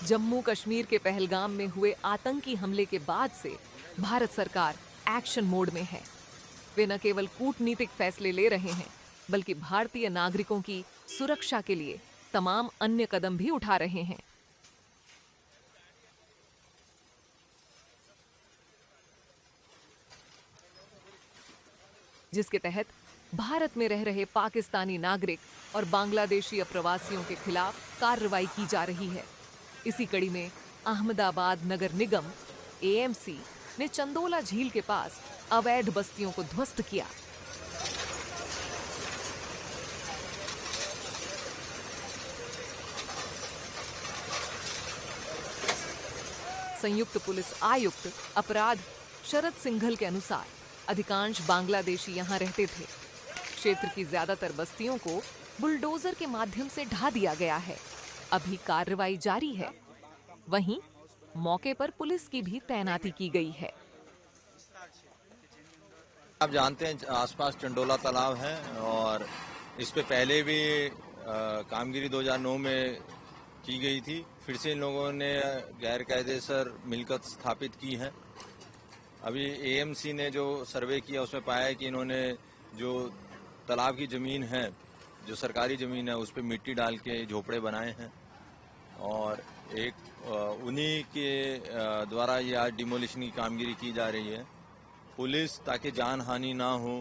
जम्मू कश्मीर के पहलगाम में हुए आतंकी हमले के बाद से भारत सरकार एक्शन मोड में है। वे न केवल कूटनीतिक फैसले ले रहे हैं, बल्कि भारतीय नागरिकों की सुरक्षा के लिए तमाम अन्य कदम भी उठा रहे हैं। जिसके तहत भारत में रह रहे पाकिस्तानी नागरिक और बांग्लादेशी अप्रवासियों के खिलाफ कार्रवाई की जा रही है। इसी कड़ी में अहमदाबाद नगर निगम एएमसी ने चंदोला झील के पास अवैध बस्तियों को ध्वस्त किया। संयुक्त पुलिस आयुक्त अपराध शरद सिंघल के अनुसार अधिकांश बांग्लादेशी यहां रहते थे। क्षेत्र की ज्यादातर बस्तियों को बुलडोजर के माध्यम से ढा दिया गया है। अभी कार्रवाई जारी है। वहीं मौके पर पुलिस की भी तैनाती की गई है। आप जानते हैं आसपास चंडोला तालाब है और इस पे पहले भी कामगिरी 2009 में की गई थी। फिर से इन लोगों ने गैर कायदेसर मिलकत स्थापित की है। अभी एएमसी ने जो सर्वे किया उसमें पाया है कि इन्होंने जो तालाब की जमीन है, जो सरकारी जमीन है, उस पर मिट्टी डाल के झोपड़े बनाए हैं और एक उन्हीं के द्वारा ये आज डिमोलिशन की कामगिरी की जा रही है। पुलिस ताकि जान हानि ना हो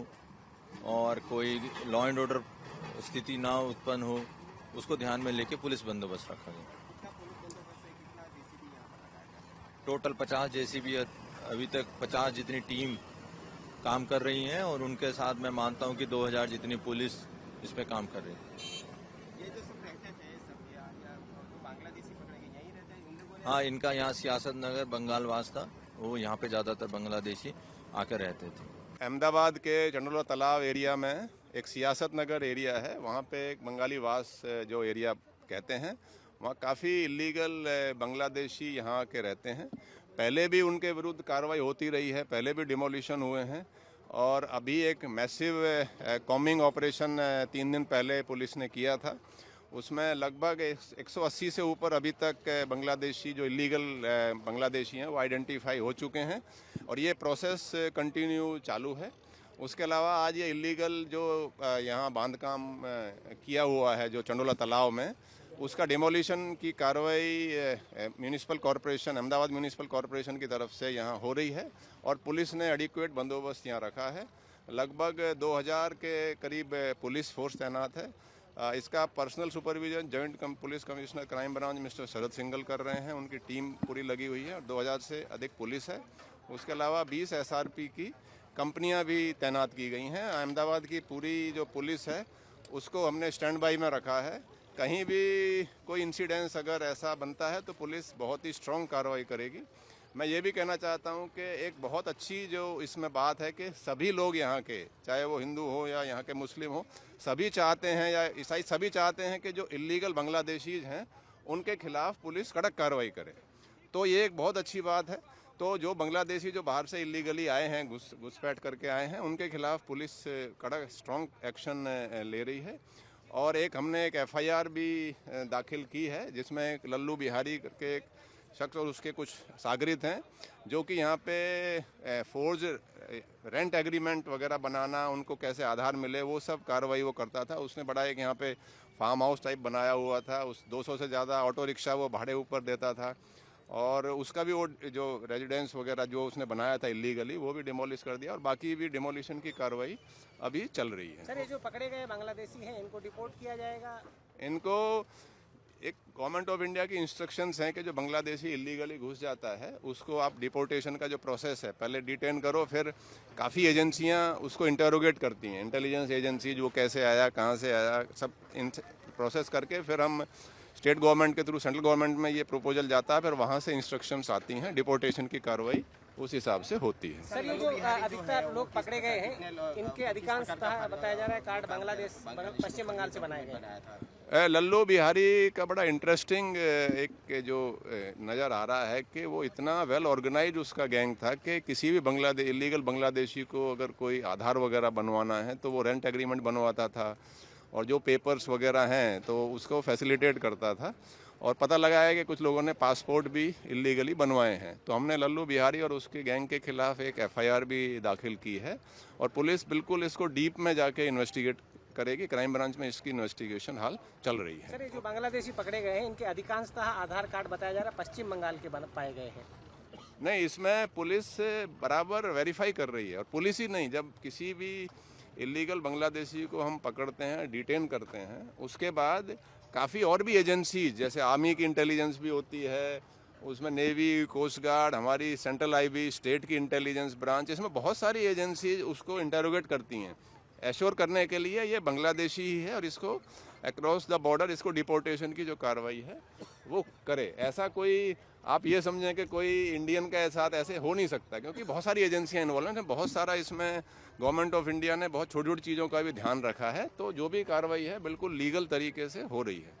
और कोई लॉ एंड ऑर्डर स्थिति ना उत्पन्न हो, उसको ध्यान में लेके पुलिस बंदोबस्त रखा गया। टोटल 50 जेसीबी अभी तक 50 जितनी टीम काम कर रही हैं और उनके साथ मैं मानता हूं कि 2000 जितनी पुलिस इस पे काम कर रही है। ये जो सब रहते थे सब या बांग्लादेशी पकड़े गए यहीं रहते हैं, उन लोगों ने? हाँ, इनका यहाँ सियासत नगर बंगालवास था, वो यहाँ पे ज्यादातर बांग्लादेशी आकर रहते थे। अहमदाबाद के चंडोला तालाब एरिया में एक सियासत नगर एरिया है, वहाँ पे एक बंगाली वास जो एरिया कहते हैं, वहाँ काफ़ी इलीगल बांग्लादेशी यहाँ के रहते हैं। पहले भी उनके विरुद्ध कार्रवाई होती रही है, पहले भी डिमोलिशन हुए हैं और अभी एक मैसिव कॉम्बिंग ऑपरेशन 3 दिन पहले पुलिस ने किया था। उसमें लगभग 180 से ऊपर अभी तक बांग्लादेशी जो इलीगल बांग्लादेशी हैं वो आइडेंटिफाई हो चुके हैं और ये प्रोसेस कंटिन्यू चालू है। उसके अलावा आज ये इलीगल जो यहाँ बांधकाम किया हुआ है जो चंडोला तालाब में, उसका डिमोलिशन की कार्रवाई municipal corporation, Ahmedabad municipal corporation की तरफ से यहाँ हो रही है और पुलिस ने एडिक्वेट बंदोबस्त यहाँ रखा है। लगभग 2000 के करीब पुलिस फोर्स तैनात है। इसका personal supervision joint police commissioner crime branch mister Sharad Singhal कर रहे हैं। उनकी टीम पूरी लगी हुई है और 2000 से अधिक पुलिस है। उसके अलावा 20 एसआरपी की कंपनियां भी तैनात की गई हैं। अहमदाबाद की पूरी जो पुलिस है उसको हमने स्टैंड बाई में रखा है। कहीं भी कोई इंसिडेंस अगर ऐसा बनता है तो पुलिस बहुत ही स्ट्रॉन्ग कार्रवाई करेगी। मैं ये भी कहना चाहता हूँ कि एक बहुत अच्छी जो इसमें बात है कि सभी लोग यहाँ के, चाहे वो हिंदू हो या यहाँ के मुस्लिम हो, सभी चाहते हैं या ईसाई सभी चाहते हैं कि जो इलीगल बांग्लादेशी हैं उनके खिलाफ पुलिस कड़क कार्रवाई करे। तो ये एक बहुत अच्छी बात है। तो जो बांग्लादेशी जो बाहर से इलीगली आए हैं, घुसपैठ करके आए हैं, उनके खिलाफ पुलिस कड़क स्ट्रॉन्ग एक्शन ले रही है। और एक हमने एक एफआईआर भी दाखिल की है जिसमें एक लल्लू बिहारी करके एक शख्स और उसके कुछ सागरित हैं जो कि यहाँ पे फोर्ज रेंट एग्रीमेंट वगैरह बनाना, उनको कैसे आधार मिले, वो सब कार्रवाई वो करता था। उसने बड़ा एक यहाँ पे फार्म हाउस टाइप बनाया हुआ था। उस 200 से ज़्यादा ऑटो रिक्शा वो भाड़े ऊपर देता था और उसका भी वो जो रेजिडेंस वगैरह जो उसने बनाया था इलीगली वो भी डिमोलिश कर दिया और बाकी भी डिमोलिशन की कार्रवाई अभी चल रही है। सर, ये जो पकड़े गए बांग्लादेशी हैं इनको डिपोर्ट किया जाएगा? इनको एक गवर्नमेंट ऑफ इंडिया की इंस्ट्रक्शंस हैं कि जो बांग्लादेशी इलीगली घुस जाता है उसको आप डिपोर्टेशन का जो प्रोसेस है पहले डिटेन करो, फिर काफ़ी एजेंसियां उसको इंटरोगेट करती हैं, इंटेलिजेंस एजेंसी, जो कैसे आया, कहां से आया, सब प्रोसेस करके फिर हम स्टेट गवर्नमेंट के थ्रू सेंट्रल गवर्नमेंट में ये प्रपोजल जाता है, फिर वहाँ से इंस्ट्रक्शंस आती हैं, डिपोर्टेशन की कार्रवाई उस हिसाब से होती है। सर, ये जो अधिकतर लोग पकड़े गए हैं इनके अधिकांश बताया जा रहा है कार्ड बांग्लादेश पश्चिम बंगाल से बनाए गए। लल्लू बिहारी का बड़ा इंटरेस्टिंग एक जो नज़र आ रहा है कि वो इतना वेल ऑर्गेनाइज उसका गैंग था कि किसी भी इलीगल बांग्लादेशी को अगर कोई आधार वगैरह बनवाना है तो वो रेंट एग्रीमेंट बनवाता था और जो पेपर्स वगैरह हैं तो उसको फैसिलिटेट करता था और पता लगा है कि कुछ लोगों ने पासपोर्ट भी इलीगली बनवाए हैं। तो हमने लल्लू बिहारी और उसके गैंग के खिलाफ एक एफआईआर भी दाखिल की है और पुलिस बिल्कुल इसको डीप में जाके इन्वेस्टिगेट करेगी। क्राइम ब्रांच में इसकी इन्वेस्टिगेशन हाल चल रही है। सर, ये जो बांग्लादेशी पकड़े गए हैं इनके अधिकांशतः आधार कार्ड बताया जा रहा है पश्चिम बंगाल के पाए गए हैं। नहीं, इसमें पुलिस बराबर वेरीफाई कर रही है और पुलिस ही नहीं, जब किसी भी इलीगल बांग्लादेशी को हम पकड़ते हैं, डिटेन करते हैं, उसके बाद काफ़ी और भी एजेंसीज जैसे आर्मी की इंटेलिजेंस भी होती है, उसमें नेवी, कोस्ट गार्ड, हमारी सेंट्रल आईबी, स्टेट की इंटेलिजेंस ब्रांच, इसमें बहुत सारी एजेंसीज उसको इंटेरोगेट करती हैं एश्योर करने के लिए ये बांग्लादेशी ही है और इसको अक्रॉस द बॉर्डर इसको डिपोर्टेशन की जो कार्रवाई है वो करे। ऐसा कोई आप ये समझें कि कोई इंडियन के साथ ऐसे हो नहीं सकता, क्योंकि बहुत सारी एजेंसियां इन्वॉल्व हैं, बहुत सारा इसमें गवर्नमेंट ऑफ इंडिया ने बहुत छोटी छोटी चीज़ों का भी ध्यान रखा है। तो जो भी कार्रवाई है बिल्कुल लीगल तरीके से हो रही है।